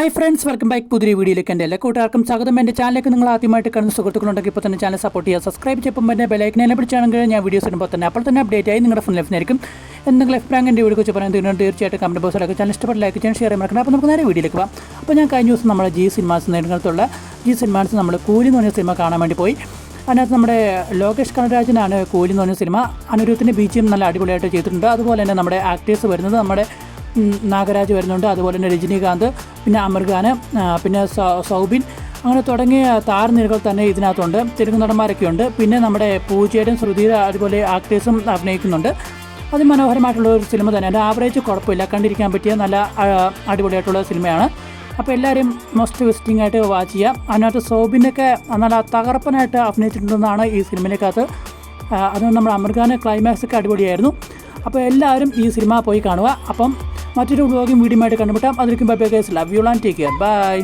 Hi friends, welcome back. പുതിയ വീഡിയോയിലേക്ക് എൻ്റെ എല്ലാ കൂട്ടുകാർക്കും സ്വാഗതം. എൻ്റെ ചാനലിലേക്ക് നിങ്ങൾ ആദ്യമായിട്ട് കാണുന്ന സുഹൃത്തുക്കളുണ്ടെങ്കിൽ ഇപ്പോൾ തന്നെ ചാനൽ സപ്പോർട്ട് ചെയ്യുക. സബ്സ്ക്രൈബ് ചെയ്യുമ്പോൾ തന്നെ ബെലൈക്കനെ പിടിച്ചാണെങ്കിൽ ഞാൻ വീഡിയോസ് ഇടുമ്പോൾ തന്നെ അപ്പോൾ തന്നെ അപ്ഡേറ്റ് ആയി നിങ്ങളുടെ ഫോണിൽ ലഭിക്കുന്നതായിരിക്കും. എന്തെങ്കിലും അഭിപ്രായം എൻ്റെ വീഡിയോ കുറിച്ച് പറയാൻ തീർച്ചയായിട്ടും കമൻറ്റ് ബോക്സിലൊക്കെ ചാനൽ ഇഷ്ടപ്പെട്ട ലൈക്ക് ചെയ്യാൻ ഷെയർ ചെയ്യാൻ. അപ്പോൾ നമുക്ക് നേരെ വീഡിയോയിലേക്ക് പോകാം. അപ്പോൾ ഞാൻ കഴിഞ്ഞ ദിവസം നമ്മുടെ ജി സിനിമാസ് നേടുന്നിടത്തുള്ള ജി സിനിമാസ് നമ്മൾ കൂലി എന്ന് പറഞ്ഞ സിനിമ കാണാൻ വേണ്ടി പോയി. അതിനകത്ത് നമ്മുടെ ലോകേഷ് കനകരാജനാണ് കൂലി എന്ന് പറഞ്ഞ സിനിമ. അനിരുദ്ധിൻ്റെ ബീജിയം നല്ല അടിപൊളിയായിട്ട് ചെയ്തിട്ടുണ്ട്. അതുപോലെ തന്നെ നമ്മുടെ ആക്ടേഴ്സ് വരുന്നത് നമ്മുടെ നാഗരാജ് വരുന്നുണ്ട്, അതുപോലെ തന്നെ രജനീകാന്ത്, പിന്നെ അമർ ഖാൻ, പിന്നെ സൗബിൻ, അങ്ങനെ തുടങ്ങിയ താരനിരകൾ തന്നെ ഇതിനകത്തുണ്ട്. തെലുങ്ക് നടന്മാരൊക്കെ ഉണ്ട്. പിന്നെ നമ്മുടെ പൂജയുടെയും ശ്രുതിയുടെ അതുപോലെ ആക്ടേഴ്സും അഭിനയിക്കുന്നുണ്ട്. അതിമനോഹരമായിട്ടുള്ള ഒരു സിനിമ തന്നെ. അതിൻ്റെ ആവറേജ് കുഴപ്പമില്ല, കണ്ടിരിക്കാൻ പറ്റിയ നല്ല അടിപൊളിയായിട്ടുള്ള സിനിമയാണ്. അപ്പോൾ എല്ലാവരും മസ്റ്റ് വിസിറ്റിംഗ് ആയിട്ട് വാച്ച് ചെയ്യാം. അതിനകത്ത് സൗബിനൊക്കെ നല്ല തകർപ്പനായിട്ട് അഭിനയിച്ചിട്ടുണ്ടെന്നാണ് ഈ സിനിമയിലേക്കകത്ത്. അതുകൊണ്ട് നമ്മുടെ അമർ ഖാൻ ക്ലൈമാക്സ് ഒക്കെ അടിപൊളിയായിരുന്നു. അപ്പോൾ എല്ലാവരും ഈ സിനിമ പോയി കാണുക. അപ്പം മറ്റൊരു വ്ലോഗും വീഡിയോ ആയിട്ട് കണ്ടുമുട്ടാം. അതിലേക്കും bye bye guys, love you and take care, by.